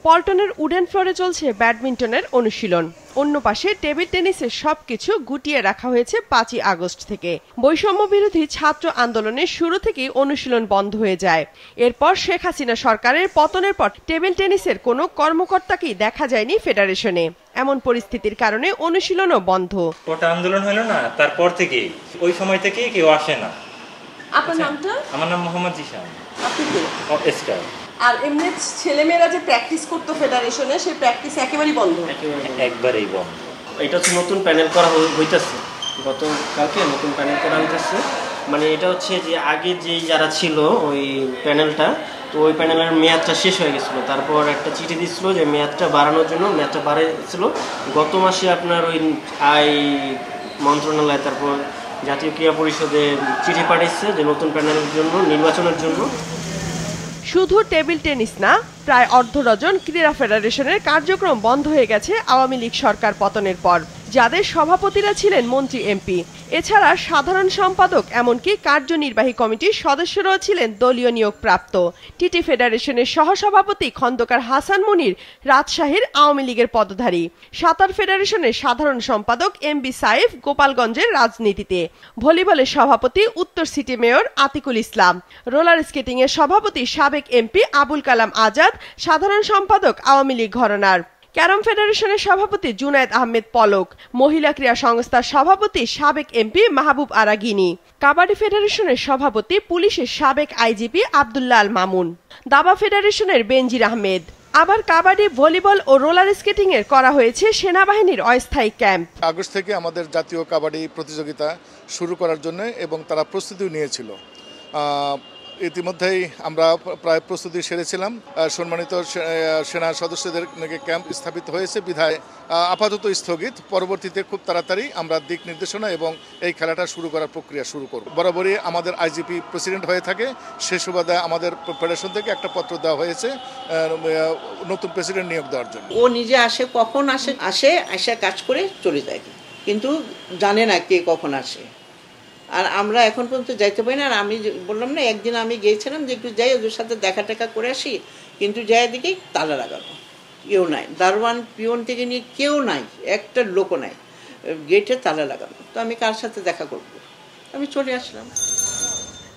পল্টনের wooden ফ্লোরে চলছে ব্যাডমিন্টনের অনুশীলন। অন্য পাশে টেবিল টেনিসের সবকিছু গুটিয়ে রাখা হয়েছে 5ই আগস্ট থেকে। বৈষম্য বিরোধী ছাত্র আন্দোলনের শুরু থেকেই অনুশীলন বন্ধ হয়ে যায়। এরপর শেখ হাসিনা সরকারের পতনের পর টেবিল টেনিসের কোনো কর্মকর্তাকেই দেখা যায়নি ফেডারেশনে। এমন পরিস্থিতির কারণে অনুশীলনও বন্ধ। কোটা আন্দোলন হলো না, তারপর থেকেই ওই সময় থেকেই কেউ আসে না। আপনার নামটা? আমার নাম মোহাম্মদ জিশান। আপনি কে? এসকার। আর এমনি ছেলেমেয়েরা যে প্র্যাকটিস করতো ফেডারেশনে, সেই প্র্যাকটিস একেবারেই বন্ধ। একবারেই বন্ধ। এটা হচ্ছে নতুন প্যানেল করা হইতেছে, গতকালকে নতুন প্যানেল করা হইতেছে। মানে এটা হচ্ছে যে আগে যেই যারা ছিল ওই প্যানেলটা, তো ওই প্যানেলের মেয়াদটা শেষ হয়ে গেছিলো। তারপর একটা চিঠি দিচ্ছিল যে মেয়াদটা বাড়ানোর জন্য, মেয়াদটা বাড়াইছিল গত মাসে আপনার ওই আয় মন্ত্রণালয়, তারপর জাতীয় ক্রীড়া পরিষদে চিঠি পাঠিয়েছে যে নতুন প্যানেলের জন্য, নির্বাচনের জন্য। শুধু টেবিল টেনিস না, প্রায় অর্ধ ডজন ক্রীড়া ফেডারেশনের কার্যক্রম বন্ধ হয়ে গেছে আওয়ামী লীগ সরকার পতনের পর, যাদের সভাপতিরা ছিলেন মন্ত্রী, এমপি। এছাড়া সাধারণ সম্পাদক এমনকি কার্যনির্বাহী কমিটির সদস্যরাও ছিলেন দলীয় নিয়োগপ্রাপ্ত। টিটি ফেডারেশনের সহসভাপতি খন্দকার হাসান মুনির রাজশাহীর আওয়ামী লীগের পদধারী। সাঁতার ফেডারেশনের সাধারণ সম্পাদক এমবি সাইফ গোপালগঞ্জের রাজনীতিতে। ভলিবলের সভাপতি উত্তর সিটি মেয়র আতিকুল ইসলাম। রোলার স্কেটিং এর সভাপতি সাবেক এমপি আবুল কালাম আজাদ, সাধারণ সম্পাদক আওয়ামী লীগ ঘরানার। ক্যারম ফেডারেশনের সভাপতি জুনায়েদ আহমেদ পলক, মহিলা ক্রীড়া সংস্থার সভাপতি সাবেক এমপি মাহবুব আরা গিনি, কাবাডি ফেডারেশনের সভাপতি পুলিশের সাবেক আইজিপি আব্দুল্লাহ আল মামুন, দাবা ফেডারেশনের বেনজির আহমেদ। আবার কাবাডি, ভলিবল ও রোলার স্কেটিং এর করা হয়েছে সেনাবাহিনীর অস্থায়ী ক্যাম্প। আগস্ট থেকে আমাদের জাতীয় কাবাডি প্রতিযোগিতা শুরু করার জন্য এবং তারা প্রস্তুতিও নিয়েছিল। ইতিমধ্যেই আমরা প্রায় প্রস্তুতি সেরেছিলাম। সম্মানিত সেনা সদস্যদের ক্যাম্প স্থাপিত হয়েছে বিধায় আপাতত স্থগিত। পরবর্তীতে খুব তাড়াতাড়ি আমরা দিক নির্দেশনা এবং এই খেলাটা শুরু করার প্রক্রিয়া শুরু করব। বরাবরই আমাদের আইজিপি প্রেসিডেন্ট হয়ে থাকে, সে সুবাদে আমাদের ফেডারেশন থেকে একটা পত্র দেওয়া হয়েছে নতুন প্রেসিডেন্ট নিয়োগ দেওয়ার জন্য। ও নিজে আসে, কখন আসে কাজ করে চলে যায়, কিন্তু জানে না কে কখন আসে। আর আমরা এখন পর্যন্ত যাইতে পারি না। আর আমি বললাম না, একদিন আমি গিয়েছিলাম যে একটু যাই, ওদের সাথে দেখা টেকা করে আসি, কিন্তু যাই দিকে তালা লাগানো, কেউ নাই। দারোয়ান পিয়ন থেকে নিয়ে কেউ নাই, একটা লোকও নাই, গেটে তালা লাগানো। তো আমি কার সাথে দেখা করব? আমি চলে আসলাম।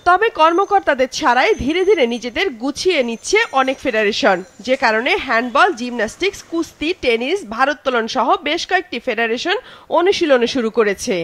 তবে কর্মকর্তাদের ছাড়াই ধীরে ধীরে নিজেদের গুছিয়ে নিচ্ছে অনেক ফেডারেশন, যে কারণে হ্যান্ডবল, জিমন্যাস্টিক্স, কুস্তি, টেনিস, ভারোত্তোলন সহ বেশ কয়েকটি ফেডারেশন অনুশীলন শুরু করেছে।